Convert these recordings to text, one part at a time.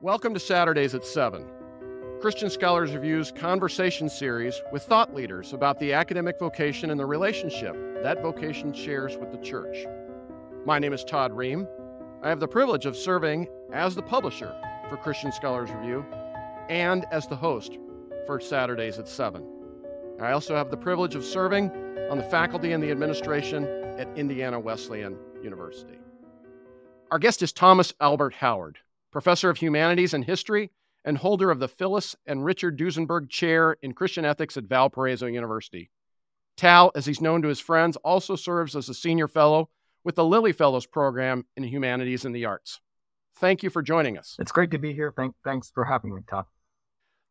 Welcome to Saturdays at 7, Christian Scholars Review's conversation series with thought leaders about the academic vocation and the relationship that vocation shares with the church. My name is Todd Ream. I have the privilege of serving as the publisher for Christian Scholars Review and as the host for Saturdays at 7. I also have the privilege of serving on the faculty and the administration at Indiana Wesleyan University. Our guest is Thomas Albert Howard, professor of Humanities and History and holder of the Phyllis and Richard Duesenberg Chair in Christian Ethics at Valparaiso University. Tal, as he's known to his friends, also serves as a senior fellow with the Lilly Fellows Program in Humanities and the Arts. Thank you for joining us. It's great to be here. Thanks for having me, Todd.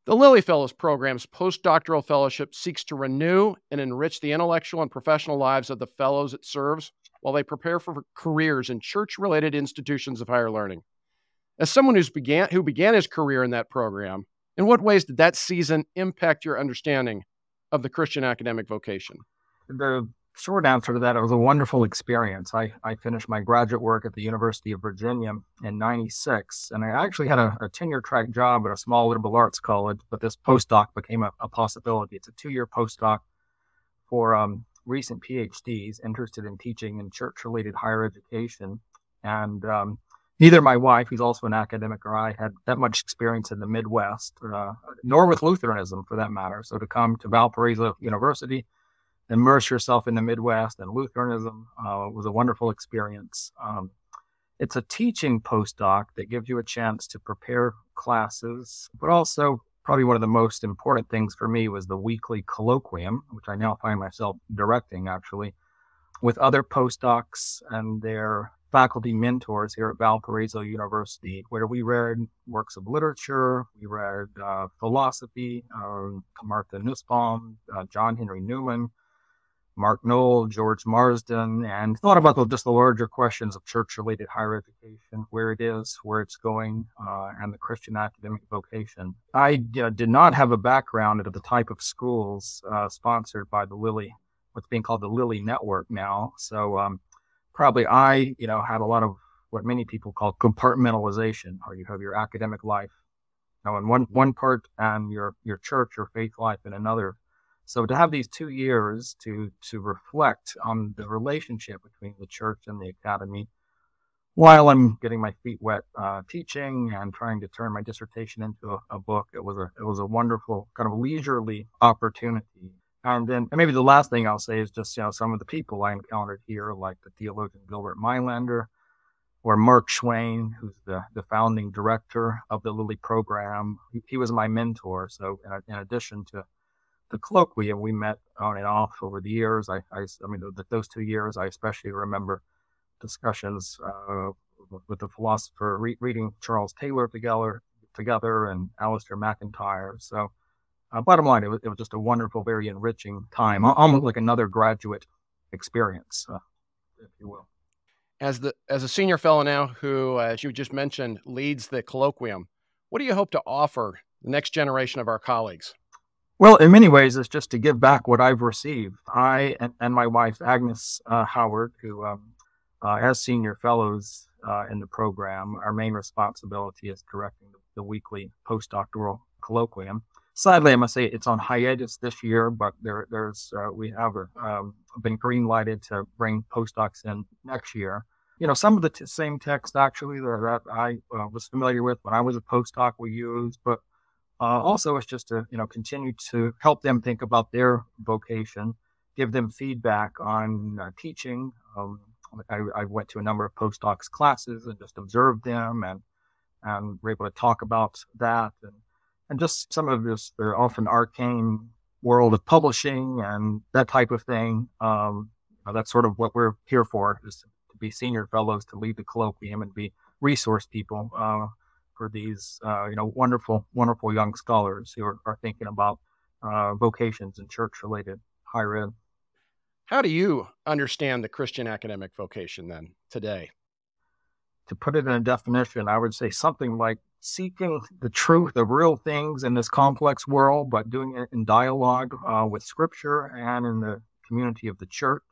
The Lilly Fellows Program's postdoctoral fellowship seeks to renew and enrich the intellectual and professional lives of the fellows it serves while they prepare for careers in church-related institutions of higher learning. As someone who began his career in that program, in what ways did that season impact your understanding of the Christian academic vocation? The short answer to that, it was a wonderful experience. I finished my graduate work at the University of Virginia in '96, and I actually had a tenure-track job at a small liberal arts college, but this postdoc became a possibility. It's a 2-year postdoc for recent PhDs interested in teaching in church-related higher education, and neither my wife, who's also an academic, or I had that much experience in the Midwest, nor with Lutheranism for that matter. So to come to Valparaiso University, immerse yourself in the Midwest and Lutheranism was a wonderful experience. It's a teaching postdoc that gives you a chance to prepare classes, but also probably one of the most important things for me was the weekly colloquium, which I now find myself directing actually, with other postdocs and their faculty mentors here at Valparaiso University, where we read works of literature, we read philosophy, Martha Nussbaum, John Henry Newman, Mark Knoll, George Marsden, and thought about just the larger questions of church-related higher education, where it is, where it's going, and the Christian academic vocation. I did not have a background at the type of schools sponsored by the Lilly, what's being called the Lilly Network now. So probably I, had a lot of what many people call compartmentalization, or you have your academic life, in one part and your church or faith life in another. So to have these 2 years to reflect on the relationship between the church and the academy, while I'm getting my feet wet teaching and trying to turn my dissertation into a book, it was a wonderful kind of leisurely opportunity. And then maybe the last thing I'll say is just some of the people I encountered here, like the theologian Gilbert Meilander, or Mark Schwain, who's the founding director of the Lilly program. He was my mentor. So in addition to the colloquium, we met on and off over the years. Those 2 years, I especially remember discussions with the philosopher, reading Charles Taylor together and Alistair MacIntyre. So bottom line, it was just a wonderful, very enriching time, almost like another graduate experience, if you will. As a senior fellow now who, as you just mentioned, leads the colloquium, what do you hope to offer the next generation of our colleagues? Well, in many ways, it's just to give back what I've received. I and my wife, Agnes Howard, who as senior fellows in the program, our main responsibility is directing the weekly postdoctoral colloquium. Sadly, I must say it's on hiatus this year, but we have been green-lighted to bring postdocs in next year. Some of the same text actually that I was familiar with when I was a postdoc we used, but also it's just to continue to help them think about their vocation, give them feedback on teaching. I went to a number of postdocs classes and just observed them and were able to talk about that and just some of this, the often arcane world of publishing and that type of thing. That's sort of what we're here for, is to be senior fellows, to lead the colloquium and be resource people for these, wonderful young scholars who are thinking about vocations and church-related higher ed. How do you understand the Christian academic vocation then today? To put it in a definition, I would say something like seeking the truth of real things in this complex world, but doing it in dialogue with Scripture and in the community of the church,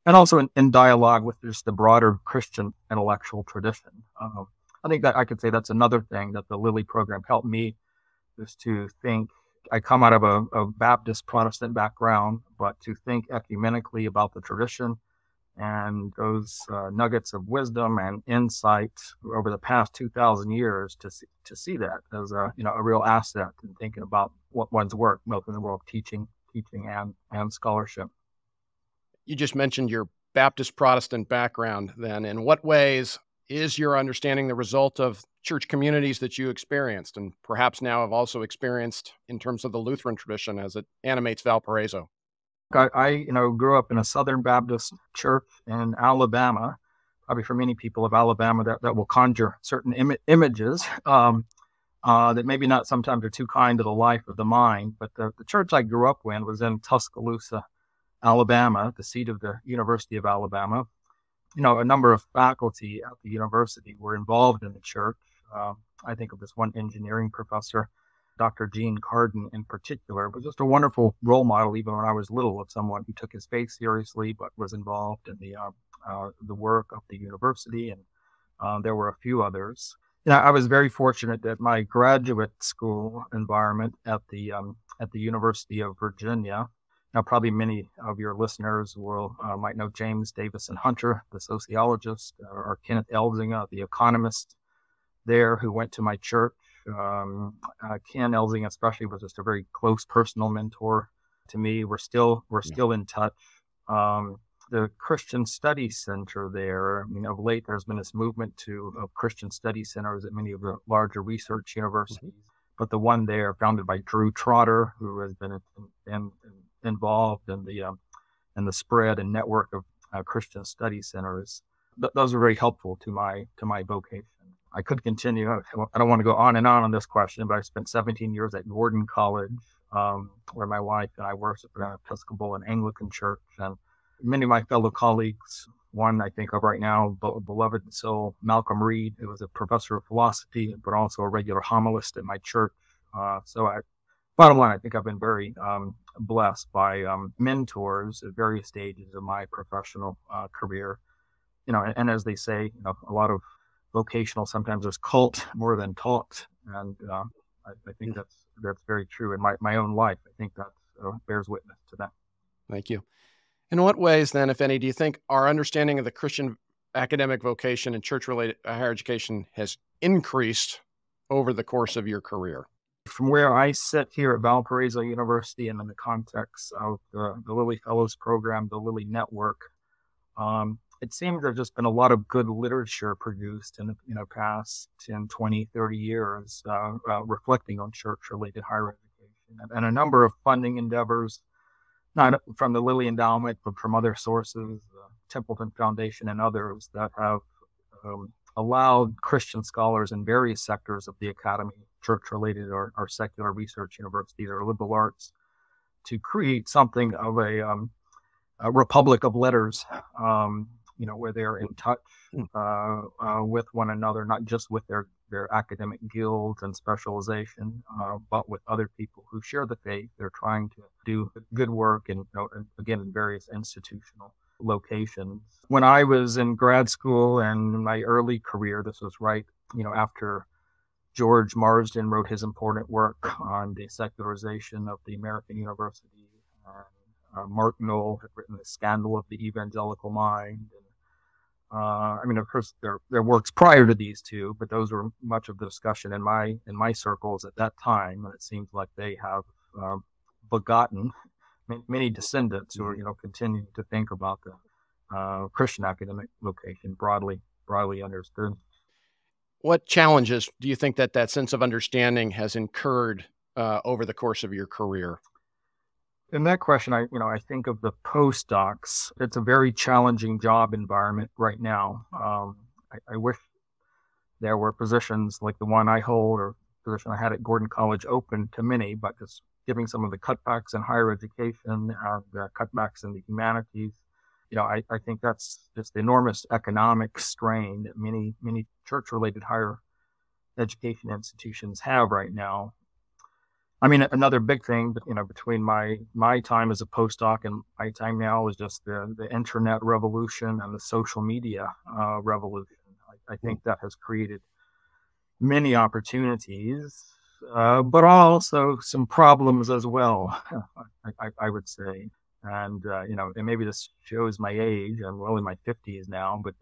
and also in dialogue with just the broader Christian intellectual tradition. I think that I could say that's another thing that the Lilly program helped me, is to think. I come out of a Baptist Protestant background, but to think ecumenically about the tradition and those nuggets of wisdom and insight over the past 2,000 years, to see that as a real asset in thinking about what one's work, both in the world of teaching and scholarship. You just mentioned your Baptist Protestant background. Then, in what ways is your understanding the result of church communities that you experienced, and perhaps now have also experienced in terms of the Lutheran tradition as it animates Valparaiso? I grew up in a Southern Baptist church in Alabama. Probably for many people of Alabama, that will conjure certain images that maybe not sometimes are too kind to the life of the mind. But the church I grew up in was in Tuscaloosa, Alabama, the seat of the University of Alabama. A number of faculty at the university were involved in the church. I think of this one engineering professor, Dr. Gene Carden in particular, was just a wonderful role model, even when I was little, of someone who took his faith seriously, but was involved in the work of the university. And there were a few others. I was very fortunate that my graduate school environment at the University of Virginia. Now, probably many of your listeners might know James Davison Hunter, the sociologist, or Kenneth Elzinga, the economist there, who went to my church. Ken Elzinga especially was just a very close personal mentor to me. We're still in touch. The Christian Study Center there, of late there's been this movement of Christian study centers at many of the larger research universities. But the one there, founded by Drew Trotter, who has been involved in the spread and network of Christian study centers, those are very helpful to my vocation. I could continue. I don't want to go on and on this question, but I spent 17 years at Gordon College, where my wife and I worship in an Episcopal and Anglican church. And many of my fellow colleagues, one I think of right now, beloved soul, Malcolm Reed, who was a professor of philosophy, but also a regular homilist at my church. Bottom line, I think I've been very blessed by mentors at various stages of my professional career. And as they say, a lot of vocational sometimes is cult more than taught, and I think that's very true in my own life. I think that bears witness to that. Thank you. In what ways, then, if any, do you think our understanding of the Christian academic vocation and church-related higher education has increased over the course of your career? From where I sit here at Valparaiso University and in the context of the Lilly Fellows Program, the Lilly Network, it seems there's just been a lot of good literature produced in the past 10, 20, 30 years reflecting on church-related higher education, and a number of funding endeavors, not from the Lilly Endowment, but from other sources, Templeton Foundation and others, that have allowed Christian scholars in various sectors of the academy, church-related or secular research universities or liberal arts, to create something of a republic of letters, where they're in touch with one another, not just with their academic guilds and specialization, but with other people who share the faith. They're trying to do good work and again, in various institutional locations. When I was in grad school and my early career, this was right, after George Marsden wrote his important work on the secularization of the American university. Mark Knoll had written The Scandal of the Evangelical Mind. And, of course, there are works prior to these two, but those were much of the discussion in my circles at that time. And it seems like they have begotten many descendants who are, continuing to think about the Christian academic vocation broadly understood. What challenges do you think that sense of understanding has incurred over the course of your career? In that question, I think of the postdocs. It's a very challenging job environment right now. I wish there were positions like the one I hold or position I had at Gordon College open to many, but just giving some of the cutbacks in higher education, the cutbacks in the humanities, I think that's just the enormous economic strain that many church-related higher education institutions have right now. I mean, another big thing, between my time as a postdoc and my time now is just the internet revolution and the social media revolution. I think that has created many opportunities, but also some problems as well, I would say. And, and maybe this shows my age. I'm well in my 50s now, but,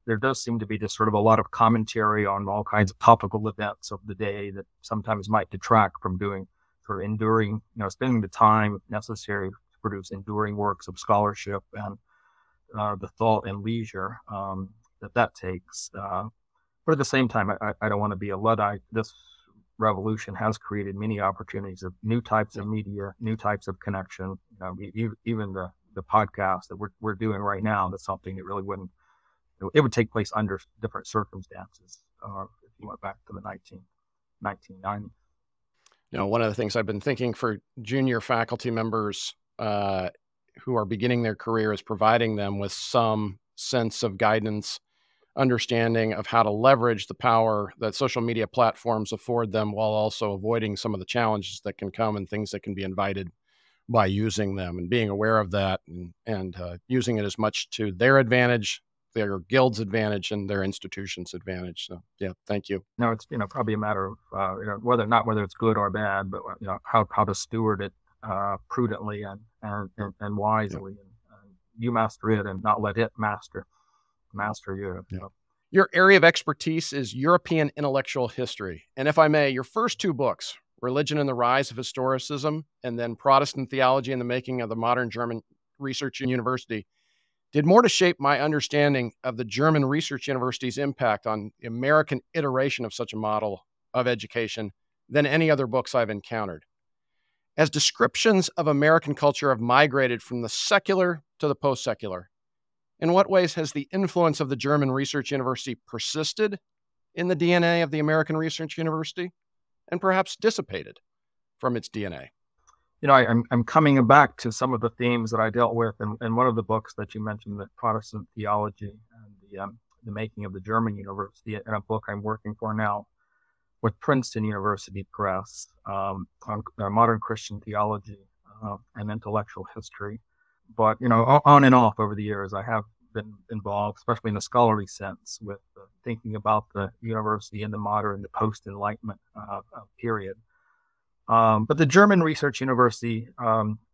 there does seem to be just sort of a lot of commentary on all kinds of topical events of the day that sometimes might detract from doing sort of enduring, spending the time necessary to produce enduring works of scholarship and the thought and leisure that takes. But at the same time, I don't want to be a Luddite. This revolution has created many opportunities of new types of media, new types of connection. Even the podcast that we're doing right now, that's something that really it would take place under different circumstances if you went back to the 1990s. One of the things I've been thinking for junior faculty members who are beginning their career is providing them with some sense of guidance, understanding of how to leverage the power that social media platforms afford them while also avoiding some of the challenges that can come and things that can be invited by using them, and being aware of that and using it as much to their advantage, their guild's advantage, and their institution's advantage. So, yeah, thank you. No, it's, probably a matter of whether it's good or bad, but, how to steward it prudently and wisely. And you master it and not let it master you. Yeah. Your area of expertise is European intellectual history. And if I may, your first two books, Religion and the Rise of Historicism, and then Protestant Theology and the Making of the Modern German Research University, did more to shape my understanding of the German Research University's impact on the American iteration of such a model of education than any other books I've encountered. As descriptions of American culture have migrated from the secular to the post-secular, in what ways has the influence of the German Research University persisted in the DNA of the American Research University and perhaps dissipated from its DNA? I'm coming back to some of the themes that I dealt with in one of the books that you mentioned, the Protestant Theology and the Making of the German University, in a book I'm working for now with Princeton University Press on modern Christian theology and intellectual history. But, on and off over the years, I have been involved, especially in the scholarly sense, with thinking about the university in the modern, the post-Enlightenment period. But the German Research University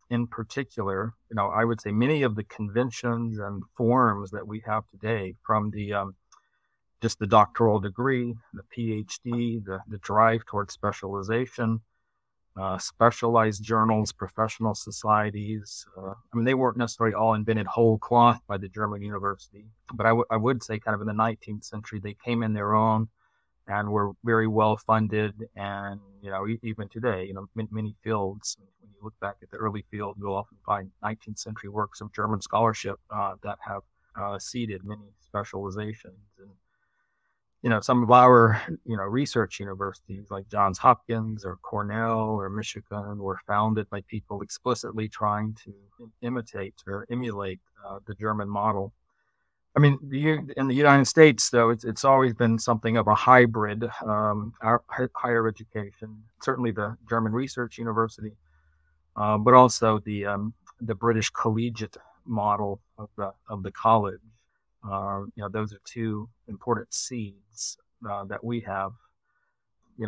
in particular, I would say many of the conventions and forms that we have today, from the just the doctoral degree, the PhD, the drive towards specialization, specialized journals, professional societies. They weren't necessarily all invented whole cloth by the German university, but I would say kind of in the 19th century, they came in their own and were very well funded. And, even today, many fields, when you look back at the early field, you'll often find 19th century works of German scholarship that have seeded many specializations. And, some of our, research universities like Johns Hopkins or Cornell or Michigan were founded by people explicitly trying to imitate or emulate the German model. In the United States, though, it's always been something of a hybrid, our higher education, certainly the German Research University, but also the British collegiate model of the college. Those are two important seeds that we have.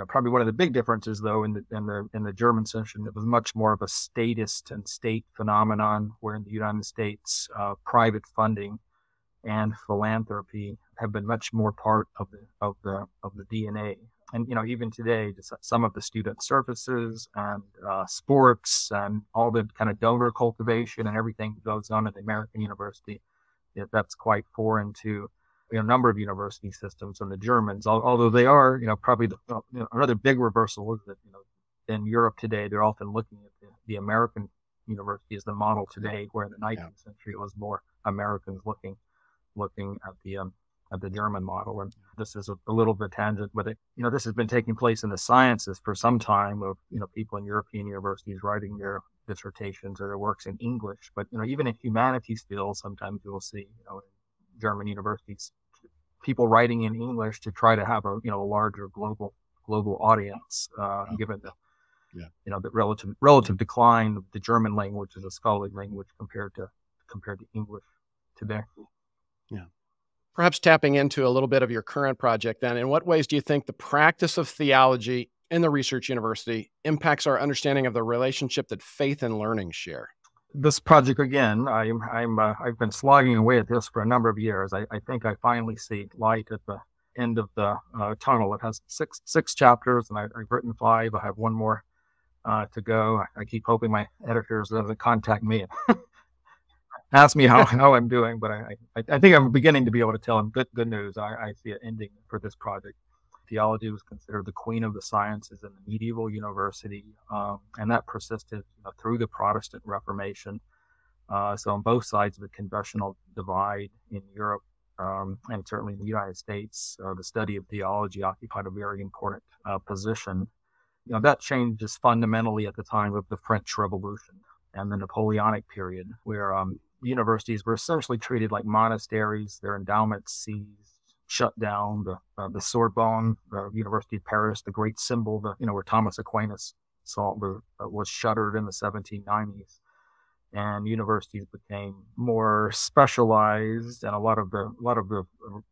Probably one of the big differences, though, in the German session, it was much more of a statist and state phenomenon, where in the United States, private funding and philanthropy have been much more part of the DNA. And even today, just some of the student services and sports and all the kind of donor cultivation and everything that goes on at the American university, that's quite foreign to a number of university systems and the Germans. Although they are, probably another big reversal is that in Europe today they're often looking at the American university as the model today, where in the 19th century it was more Americans looking at the German model. And this is a little bit tangent, but this has been taking place in the sciences for some time, of people in European universities writing their dissertations or their works in English. But even in humanities fields, sometimes you'll see in German universities people writing in English to try to have a larger global audience, given the relative decline of the German language as a scholarly language compared to English today. Yeah. Perhaps tapping into a little bit of your current project then, in what ways do you think the practice of theology in the research university impacts our understanding of the relationship that faith and learning share? This project, again, I've been slogging away at this for a number of years. I think I finally see light at the end of the tunnel. It has six chapters, and I've written 5. I have one more to go. I keep hoping my editors doesn't contact me and ask me how I'm doing, but I think I'm beginning to be able to tell them good news. I see an ending for this project. Theology was considered the queen of the sciences in the medieval university, and that persisted through the Protestant Reformation. So on both sides of the confessional divide in Europe, and certainly in the United States, the study of theology occupied a very important position. That changes fundamentally at the time of the French Revolution and the Napoleonic period, where universities were essentially treated like monasteries. Their endowments seized, shut down. The Sorbonne, the University of Paris, the great symbol, where Thomas Aquinas was shuttered in the 1790s, and universities became more specialized, and a lot of the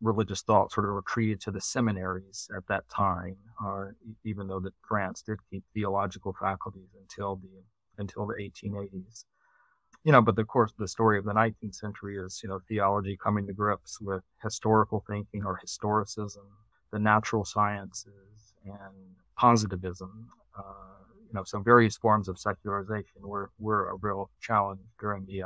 religious thought sort of retreated to the seminaries at that time. Even though that France did keep theological faculties until the 1880s. But of course, the story of the 19th century is, theology coming to grips with historical thinking or historicism, the natural sciences, and positivism. Some various forms of secularization were a real challenge during the,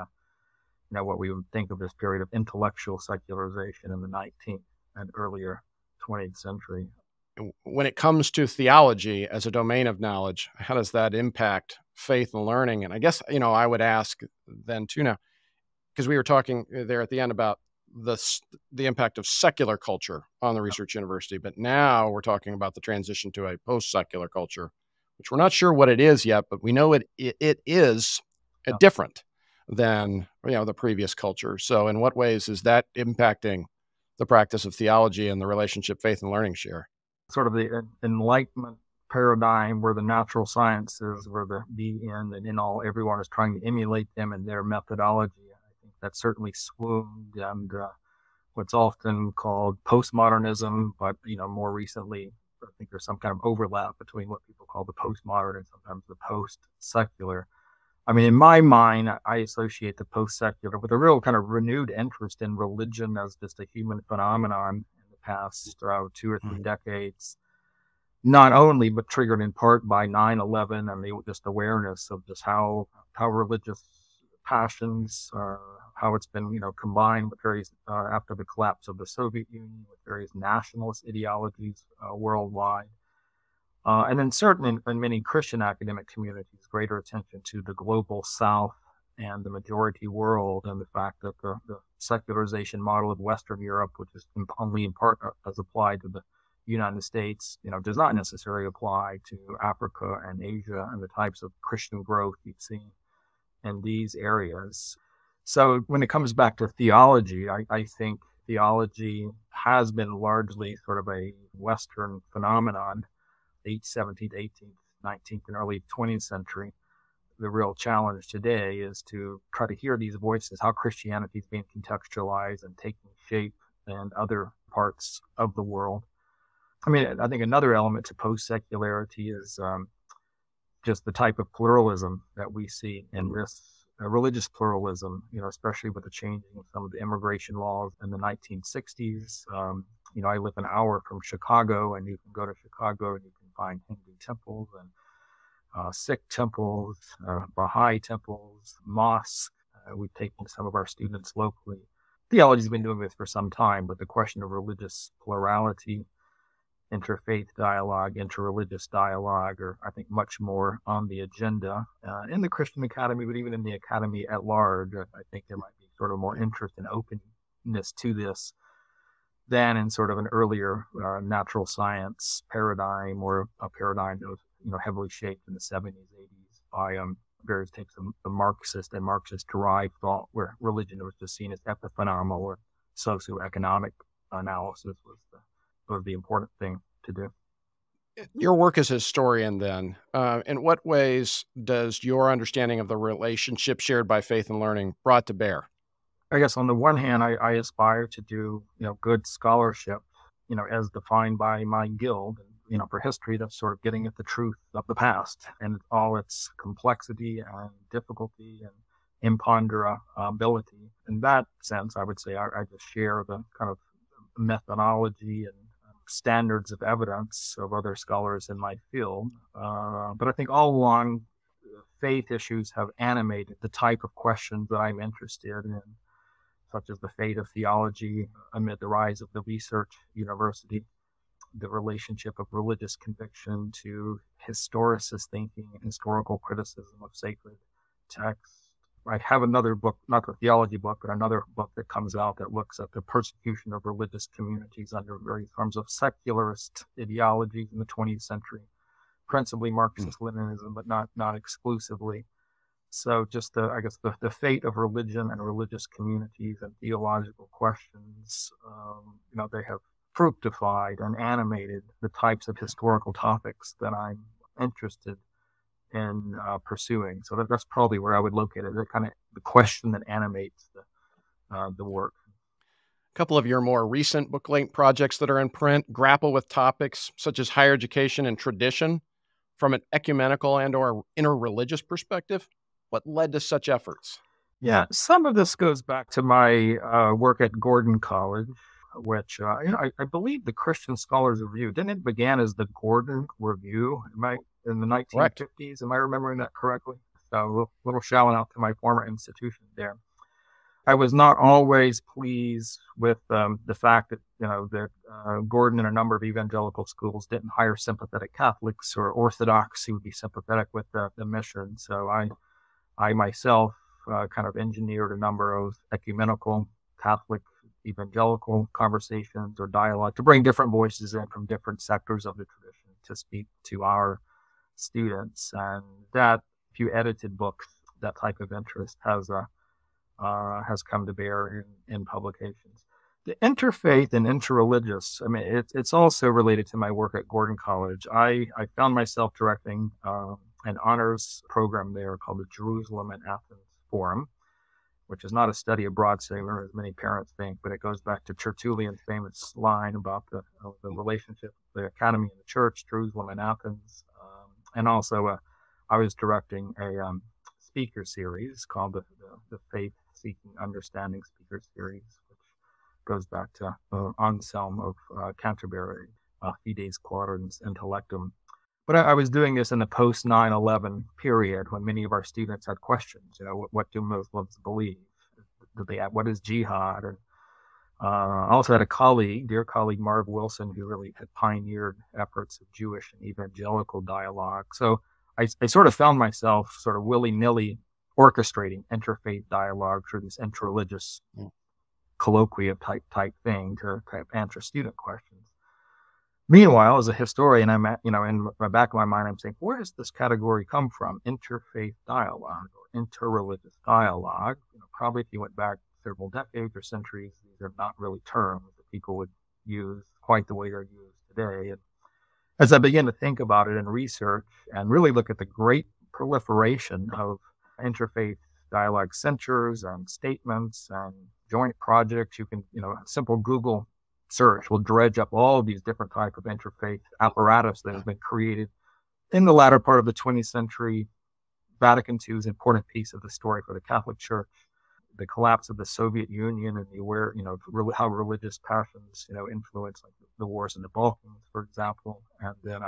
what we would think of this period of intellectual secularization in the 19th and earlier 20th century. When it comes to theology as a domain of knowledge, how does that impact faith and learning? And I guess, I would ask then too now, because we were talking there at the end about the impact of secular culture on the research university, but now we're talking about the transition to a post-secular culture, which we're not sure what it is yet, but we know it is different than, the previous culture. So in what ways is that impacting the practice of theology and the relationship faith and learning share? Sort of the Enlightenment paradigm where the natural sciences were the end, and in all, everyone is trying to emulate them in their methodology. I think that certainly swooned, and what's often called postmodernism, but more recently, I think there's some kind of overlap between what people call the postmodern and sometimes the post-secular. In my mind, I associate the post-secular with a real kind of renewed interest in religion as just a human phenomenon in the past 2 or 3 decades. Not only, but triggered in part by 9/11 and the just awareness of just how religious passions, how it's been, combined with various, after the collapse of the Soviet Union, with various nationalist ideologies worldwide. And then certainly in many Christian academic communities, greater attention to the global South and the majority world, and the fact that the secularization model of Western Europe, which is only in part as applied to the United States, does not necessarily apply to Africa and Asia and the types of Christian growth you've seen in these areas. So when it comes back to theology, I think theology has been largely sort of a Western phenomenon, 17th, 18th, 19th, and early 20th century. The real challenge today is to try to hear these voices, how Christianity is being contextualized and taking shape in other parts of the world. I think another element to post-secularity is just the type of pluralism that we see in this religious pluralism, especially with the changing of some of the immigration laws in the 1960s. I live an hour from Chicago, and you can go to Chicago and you can find Hindu temples and Sikh temples, Baha'i temples, mosques. We've taken some of our students locally. Theology's been doing this for some time, but the question of religious plurality, interfaith dialogue, interreligious dialogue are, I think, much more on the agenda in the Christian Academy, but even in the Academy at large. I think there might be sort of more interest and openness to this than in sort of an earlier natural science paradigm, or a paradigm that was heavily shaped in the 70s, 80s by various types of the Marxist and Marxist-derived thought, where religion was just seen as epiphenomenal, or socioeconomic analysis was the important thing to do. Your work as a historian, then, in what ways does your understanding of the relationship shared by faith and learning brought to bear? I guess on the one hand, I aspire to do, good scholarship, as defined by my guild. For history, that's sort of getting at the truth of the past and all its complexity and difficulty and imponderability. In that sense, I would say I just share the kind of methodology and standards of evidence of other scholars in my field. But I think all along, faith issues have animated the type of questions that I'm interested in, such as the fate of theology amid the rise of the research university, the relationship of religious conviction to historicist thinking and historical criticism of sacred texts. I have another book, not the theology book, but another book that comes out that looks at the persecution of religious communities under various forms of secularist ideologies in the 20th century, principally Marxist-Leninism, but not exclusively. So just the fate of religion and religious communities and theological questions, they have fructified and animated the types of historical topics that I'm interested in pursuing. So that's probably where I would locate it. The question that animates the work. A couple of your more recent book-length projects that are in print grapple with topics such as higher education and tradition from an ecumenical and/or interreligious perspective. What led to such efforts? Yeah, some of this goes back to my work at Gordon College, which I believe the Christian Scholars Review, didn't it begin as the Gordon Review in the 1950s? Correct. Am I remembering that correctly? So a little shout out to my former institution there. I was not always pleased with the fact that Gordon and a number of evangelical schools didn't hire sympathetic Catholics or Orthodox who would be sympathetic with the mission. So I myself kind of engineered a number of ecumenical Catholic evangelical conversations or dialogue to bring different voices in from different sectors of the tradition to speak to our students. And that few edited books, that type of interest has come to bear in publications. The interfaith and interreligious, it's also related to my work at Gordon College. I found myself directing an honors program there called the Jerusalem and Athens Forum, which is not a study abroad sailor, as many parents think, but it goes back to Tertullian's famous line about the relationship of the academy and the church, Jerusalem and Athens. And also, I was directing a speaker series called the Faith Seeking Understanding Speaker Series, which goes back to Anselm of Canterbury, Fides Quaerens Intellectum. But I was doing this in the post 9/11 period when many of our students had questions. What do Muslims believe? What is jihad? And I also had a dear colleague, Marv Wilson, who really had pioneered efforts of Jewish and evangelical dialogue. So I sort of found myself sort of willy-nilly orchestrating interfaith dialogue through this interreligious colloquium type thing to answer student questions. Meanwhile, as a historian, I'm in the back of my mind, I'm saying, where does this category come from? Interfaith dialogue or interreligious dialogue. Probably if you went back several decades or centuries, these are not really terms that people would use quite the way they're used today. And as I began to think about it and research and really look at the great proliferation of interfaith dialogue centers and statements and joint projects, you can, a simple Google search will dredge up all of these different types of interfaith apparatus that has been created in the latter part of the 20th century. Vatican II is an important piece of the story for the Catholic Church. The collapse of the Soviet Union and how religious passions, influence like the wars in the Balkans, for example. And then,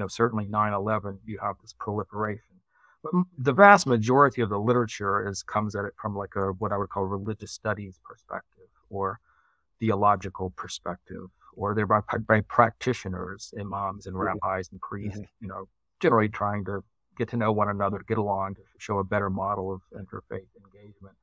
certainly 9/11, you have this proliferation. But the vast majority of the literature comes at it from like what I would call religious studies perspective or theological perspective, or they're by practitioners, imams and rabbis and priests, generally trying to get to know one another, to get along, to show a better model of interfaith engagement.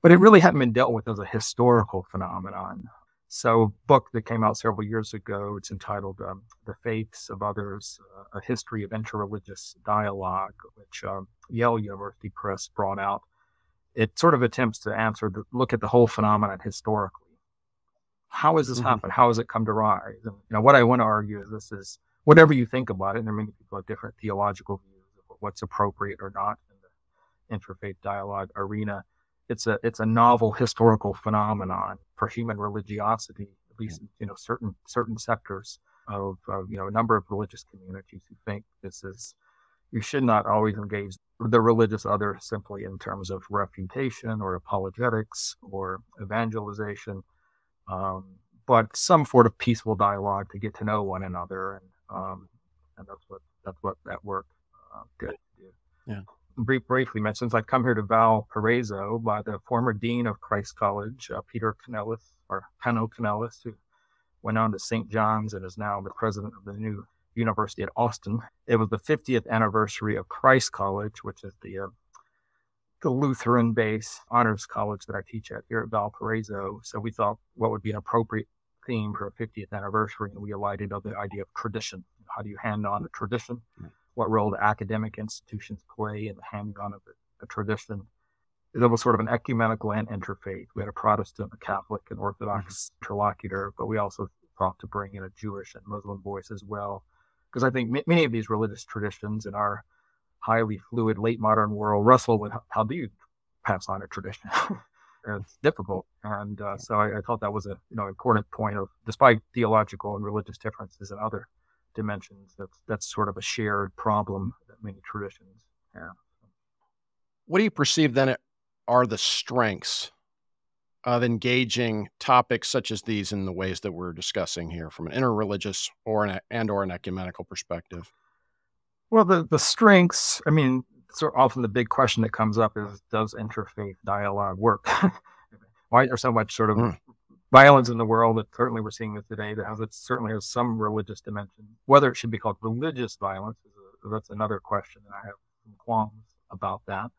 But it really hadn't been dealt with as a historical phenomenon. So a book that came out several years ago, it's entitled The Faiths of Others, A History of Interreligious Dialogue, which Yale University Press brought out. It sort of attempts to look at the whole phenomenon historically. How has this happened? How has it come to rise? And, what I want to argue is this is, whatever you think about it, and there are many people have different theological views of what's appropriate or not in the interfaith dialogue arena, it's a novel historical phenomenon for human religiosity, at least certain sectors of a number of religious communities who think you should not always engage the religious other simply in terms of refutation or apologetics or evangelization, but some sort of peaceful dialogue to get to know one another, and that's what that work did. Yeah. Briefly mentioned, since I've come here to Valparaiso by the former dean of Christ College, Peter Canellis, or Pano Canellis, who went on to St. John's and is now the president of the new university at Austin. It was the 50th anniversary of Christ College, which is the Lutheran-based honors college that I teach at here at Valparaiso. So we thought what would be an appropriate theme for a 50th anniversary, and we alighted on the idea of tradition. How do you hand on a tradition? What role do academic institutions play in the handing on of a tradition? There was sort of an ecumenical and interfaith. We had a Protestant, a Catholic, and Orthodox interlocutor, but we also thought to bring in a Jewish and Muslim voice as well. Because I think many of these religious traditions in our highly fluid late modern world wrestle with how do you pass on a tradition? It's difficult. And so I thought that was an important point of, despite theological and religious differences in other dimensions, that's sort of a shared problem that many traditions have. What do you perceive then are the strengths of engaging topics such as these in the ways that we're discussing here from an interreligious or an ecumenical perspective? Well, the strengths, so often the big question that comes up is, does interfaith dialogue work? Why is there so much sort of violence in the world that certainly we're seeing this today that certainly has some religious dimension? Whether it should be called religious violence, that's another question, and I have some qualms about that.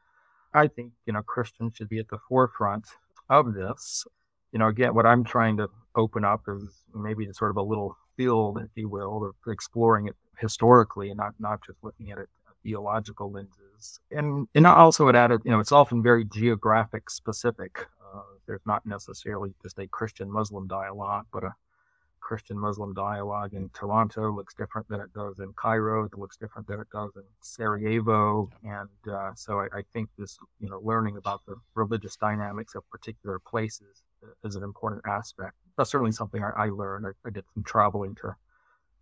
I think, Christians should be at the forefront of this. Again, what I'm trying to open up is maybe sort of a little field, if you will, of exploring it historically and not just looking at it theological lenses. And I also would add, it's often very geographic specific. There's not necessarily just a Christian-Muslim dialogue, but a Christian-Muslim dialogue in Toronto looks different than it does in Cairo. It looks different than it does in Sarajevo. And so I think this, learning about the religious dynamics of particular places is an important aspect. That's certainly something I learned. I did some traveling to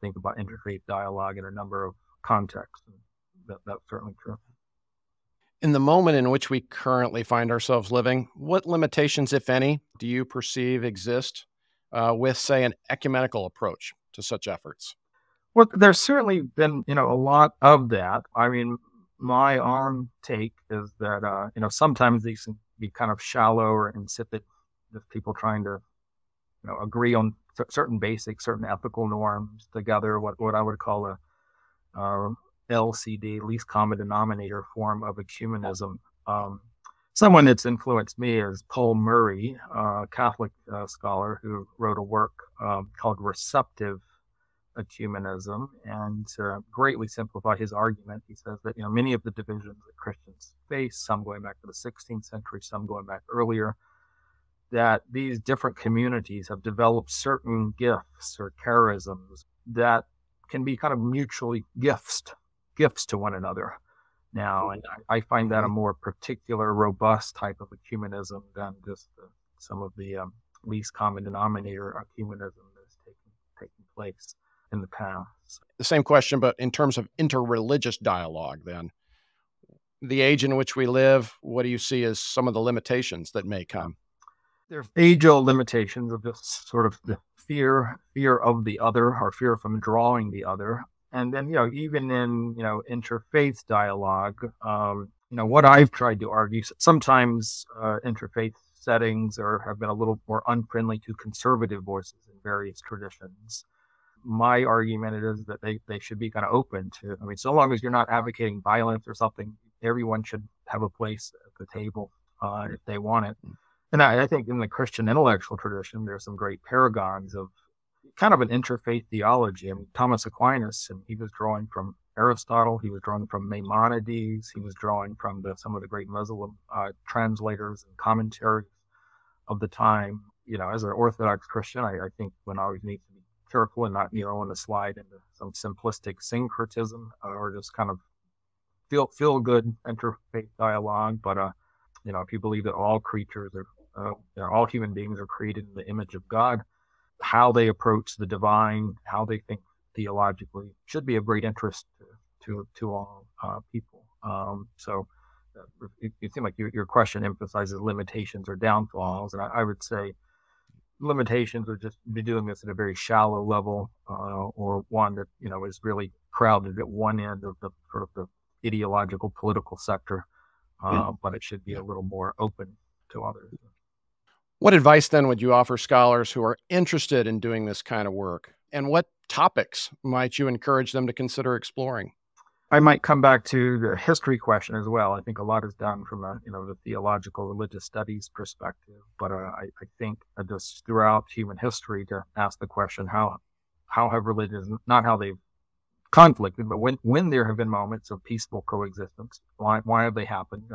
think about interfaith dialogue in a number of contexts. And that's certainly true. In the moment in which we currently find ourselves living, what limitations, if any, do you perceive exist with, say, an ecumenical approach to such efforts? Well, there's certainly been, a lot of that. My own take is that, sometimes these can be kind of shallow or insipid, just people trying to, agree on certain basic, certain ethical norms together, what I would call a LCD, least common denominator form of ecumenism. Someone that's influenced me is Paul Murray, a Catholic scholar who wrote a work called Receptive Ecumenism, and to greatly simplify his argument, he says that many of the divisions that Christians face, some going back to the 16th century, some going back earlier, that these different communities have developed certain gifts or charisms that can be kind of mutually gifts to one another now. And I find that a more particular, robust type of ecumenism than just some of the least common denominator ecumenism that's taking place in the past. The same question, but in terms of interreligious dialogue, then, the age in which we live, what do you see as some of the limitations that may come? There's age-old limitations of just sort of the fear of the other, or fear from drawing the other. And then, even in, interfaith dialogue, what I've tried to argue, sometimes interfaith settings have been a little more unfriendly to conservative voices in various traditions. My argument is that they should be kind of open to, so long as you're not advocating violence or something, everyone should have a place at the table if they want it. And I think in the Christian intellectual tradition, there's some great paragons of kind of an interfaith theology. Thomas Aquinas, and he was drawing from Aristotle, he was drawing from Maimonides, he was drawing from some of the great Muslim translators and commentaries of the time. As an Orthodox Christian, I think one always needs to be careful and not, want to slide into some simplistic syncretism or just kind of feel good interfaith dialogue. But if you believe that all creatures all human beings are created in the image of God, how they approach the divine, how they think theologically should be of great interest to all people. So it seemed like your question emphasizes limitations or downfalls, and I would say limitations would just be doing this at a very shallow level, or one that is really crowded at one end of the sort of the ideological political sector, but it should be a little more open to others. What advice then would you offer scholars who are interested in doing this kind of work? And what topics might you encourage them to consider exploring? I might come back to the history question as well. I think a lot is done from the theological religious studies perspective, but I think just throughout human history to ask the question, how have religions, not how they've conflicted, but when there have been moments of peaceful coexistence, why have they happened,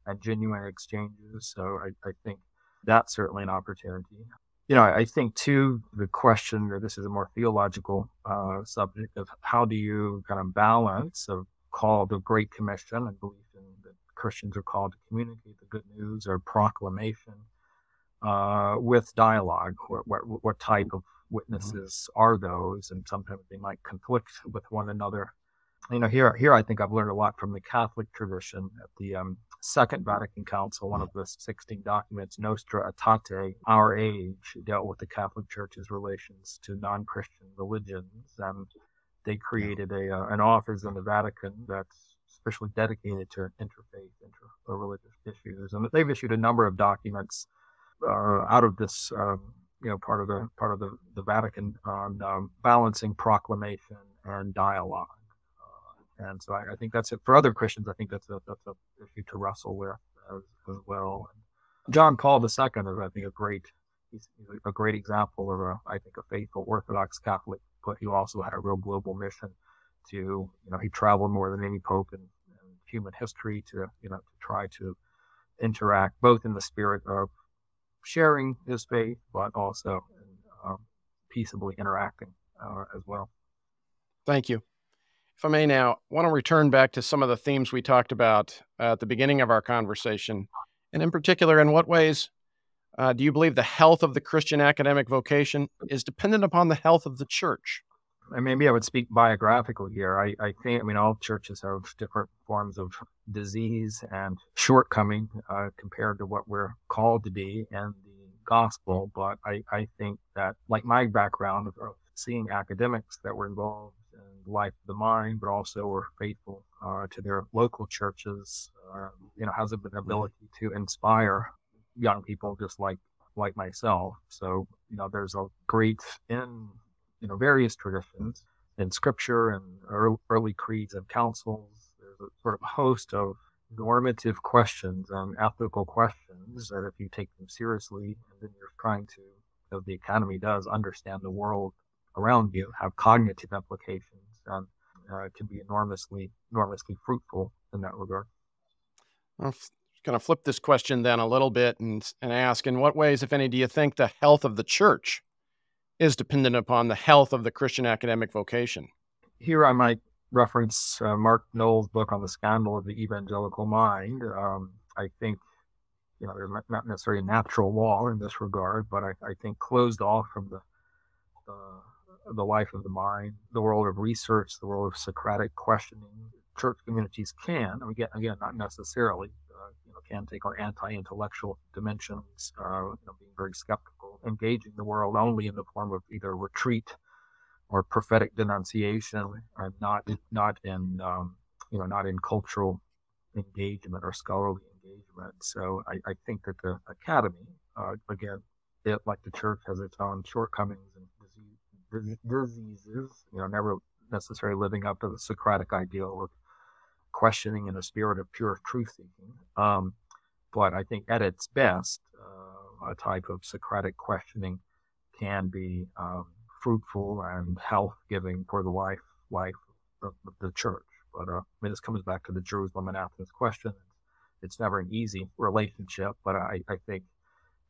and genuine exchanges. So I think that's certainly an opportunity. I think too, the question, or this is a more theological subject, of how do you kind of balance a call to Great Commission and belief in that Christians are called to communicate the good news or proclamation with dialogue. What type of witnesses are those? And sometimes they might conflict with one another. Here I think I've learned a lot from the Catholic tradition. At the Second Vatican Council, one of the 16 documents, Nostra Aetate, Our Age, dealt with the Catholic Church's relations to non-Christian religions, and they created an office in the Vatican that's especially dedicated to interfaith, interreligious issues. And they've issued a number of documents out of this, part of the Vatican on balancing proclamation and dialogue. And so I think that's it. For other Christians, I think that's a issue to wrestle with as well. And John Paul II is, I think, he's a great example of a faithful Orthodox Catholic, but he also had a real global mission to, he traveled more than any pope in human history to try to interact both in the spirit of sharing his faith, but also peaceably interacting as well. Thank you. If I may now, I want to return back to some of the themes we talked about at the beginning of our conversation, and in particular, in what ways do you believe the health of the Christian academic vocation is dependent upon the health of the church? And maybe I would speak biographically here. I think, all churches have different forms of disease and shortcoming compared to what we're called to be in the gospel. But I think that, like my background of seeing academics that were involved in life of the mind, but also were faithful to their local churches, has an ability to inspire young people just like myself. So, there's a great in various traditions in scripture and early creeds and councils. There's a sort of host of normative questions and ethical questions that if you take them seriously, and then you're trying to, as the academy does, understand the world around you, have cognitive implications, and it can be enormously fruitful in that regard. I'll kind of flip this question then a little bit and ask, in what ways, if any, do you think the health of the church is dependent upon the health of the Christian academic vocation? Here I might reference Mark Noll's book on the scandal of the evangelical mind. I think, there's not necessarily a natural law in this regard, but I think closed off from the life of the mind, the world of research, the world of Socratic questioning, church communities can, again, not necessarily, can take on anti-intellectual dimensions, being very skeptical, engaging the world only in the form of either retreat or prophetic denunciation, and not in cultural engagement or scholarly engagement. So I think that the academy, again, it, like the church, has its own shortcomings and diseases, never necessarily living up to the Socratic ideal of questioning in a spirit of pure truth-seeking. But I think at its best, a type of Socratic questioning can be fruitful and health-giving for the life of the church. But this comes back to the Jerusalem and Athens question. It's never an easy relationship, but I think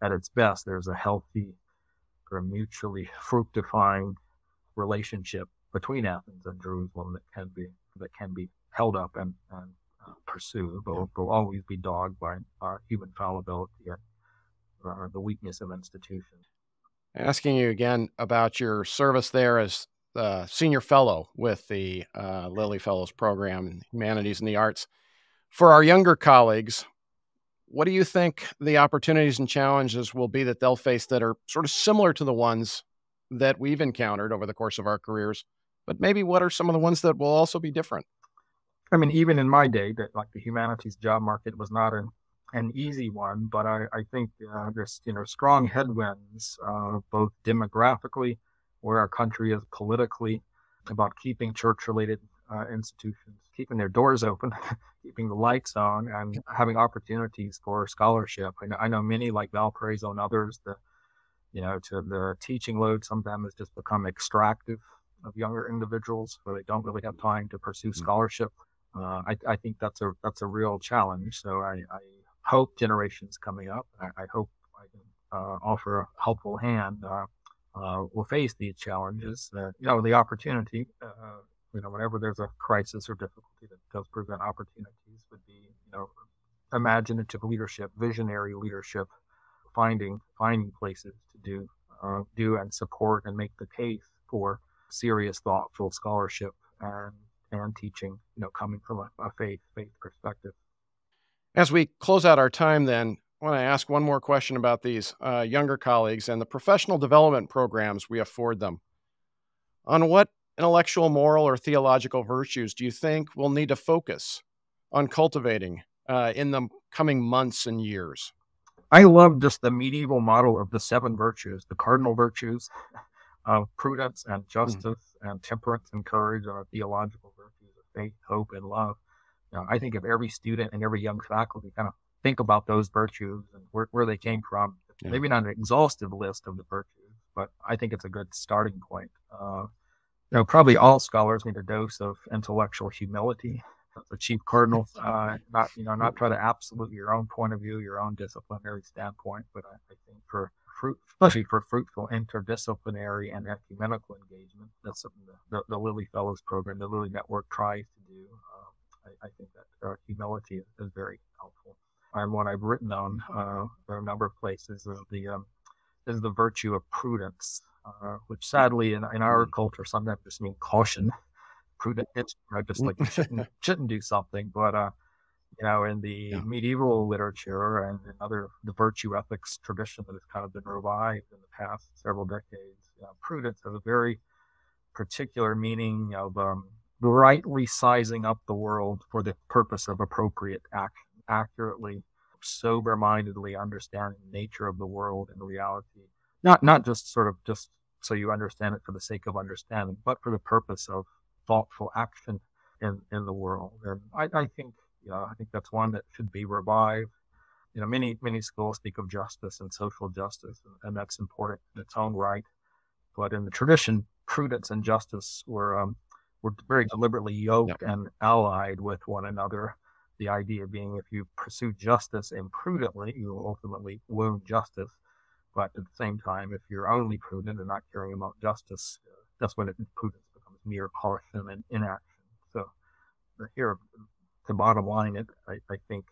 at its best, there's a healthy or mutually fructifying relationship between Athens and Jerusalem that can be held up and pursue, but will always be dogged by human fallibility or the weakness of institutions. Asking you again about your service there as the senior fellow with the Lilly Fellows Program in Humanities and the Arts. For our younger colleagues, what do you think the opportunities and challenges will be that they'll face that are sort of similar to the ones that we've encountered over the course of our careers? But maybe what are some of the ones that will also be different? I mean, even in my day, that like the humanities job market was not an easy one, but I think there's strong headwinds, both demographically, where our country is politically, about keeping church-related institutions, keeping their doors open, keeping the lights on, and having opportunities for scholarship. I know many, like Valparaiso and others, the teaching load sometimes has just become extractive of younger individuals, where they don't really have time to pursue scholarship. I think that's a real challenge. So I hope generations coming up, I hope I can offer a helpful hand, will face these challenges. The opportunity, whenever there's a crisis or difficulty that does present opportunities, would be, imaginative leadership, visionary leadership, finding places to do and support and make the case for serious, thoughtful scholarship and teaching, coming from a faith perspective. As we close out our time, then, I want to ask one more question about these younger colleagues and the professional development programs we afford them. On what intellectual, moral, or theological virtues do you think we'll need to focus on cultivating in the coming months and years? I love just the medieval model of the 7 virtues, the cardinal virtues of prudence and justice and temperance and courage, are theological virtues of faith, hope, and love. I think if every student and every young faculty kind of think about those virtues and where they came from, maybe not an exhaustive list of the virtues, but I think it's a good starting point. Probably all scholars need a dose of intellectual humility. That's the chief cardinal. Not try to absolute your own point of view, your own disciplinary standpoint, but I think especially for fruitful interdisciplinary and ecumenical engagement, that's something the Lilly Fellows Program, the Lilly Network tries to do. I think that humility is very helpful. And what I've written on a number of places is the virtue of prudence, which sadly in our culture sometimes just means caution. Prudent, just like you shouldn't do something, but in the medieval literature and in the virtue ethics tradition that has kind of been revived in the past several decades, prudence has a very particular meaning of rightly sizing up the world for the purpose of appropriate action, accurately, sober-mindedly understanding the nature of the world and reality, not just so you understand it for the sake of understanding, but for the purpose of thoughtful action in the world. And I think that's one that should be revived. Many schools speak of justice and social justice, and that's important in its own right. But in the tradition, prudence and justice were very deliberately yoked and allied with one another. The idea being, if you pursue justice imprudently, you will ultimately wound justice. But at the same time, if you're only prudent and not caring about justice, that's when prudence becomes mere caution and inaction. So here, the bottom line, I think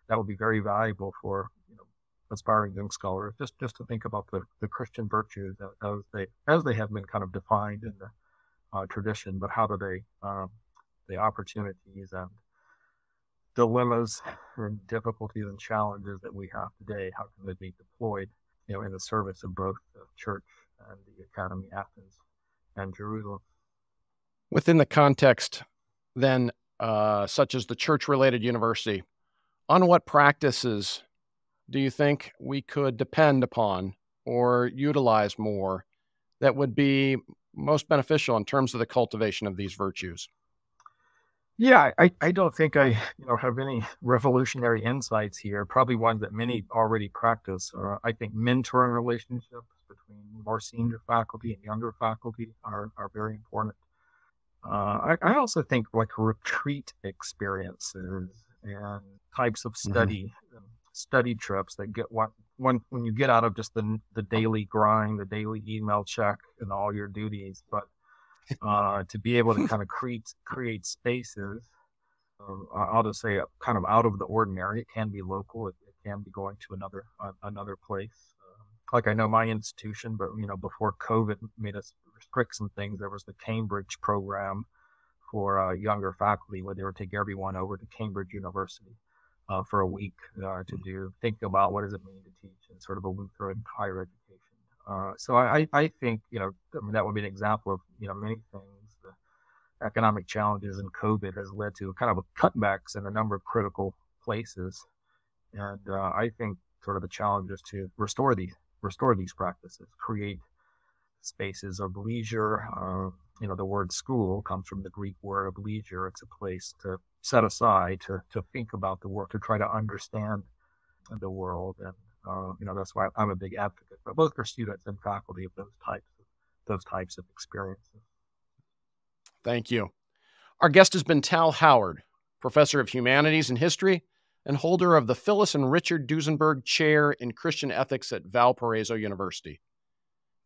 that would be very valuable for aspiring young scholars, just to think about the Christian virtues as they have been kind of defined in the tradition, but how do the opportunities and dilemmas and difficulties and challenges that we have today, how can they be deployed, in the service of both the church and the Academy Athens and Jerusalem. Within the context, then, such as the church-related university, on what practices do you think we could depend upon or utilize more that would be most beneficial in terms of the cultivation of these virtues? Yeah, I don't think I have any revolutionary insights here. Probably one that many already practice. I think mentoring relationships between more senior faculty and younger faculty are very important. I also think like retreat experiences and types of study trips that get when you get out of just the daily grind, the daily email check and all your duties, but to be able to kind of create spaces I'll just say kind of out of the ordinary. It can be local. It can be going to another place. Like I know my institution, but before COVID made us restrict some things, there was the Cambridge program for younger faculty where they would take everyone over to Cambridge University for a week to think about what does it mean to teach in sort of a Lutheran higher education. So I think that would be an example of many things. The economic challenges and COVID has led to kind of cutbacks in a number of critical places, and I think sort of the challenge is to restore these practices, create spaces of leisure. The word school comes from the Greek word of leisure. It's a place to set aside, to think about the world, to try to understand the world. And, that's why I'm a big advocate, but both for students and faculty of those types of experiences. Thank you. Our guest has been Tal Howard, professor of humanities and history and holder of the Phyllis and Richard Duesenberg Chair in Christian Ethics at Valparaiso University.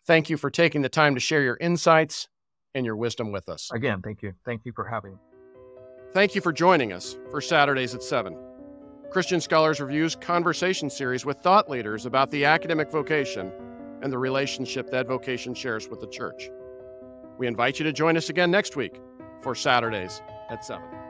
Thank you for taking the time to share your insights and your wisdom with us. Again, thank you. Thank you for having me. Thank you for joining us for Saturdays at 7. Christian Scholars Review's conversation series with thought leaders about the academic vocation and the relationship that vocation shares with the church. We invite you to join us again next week for Saturdays at 7.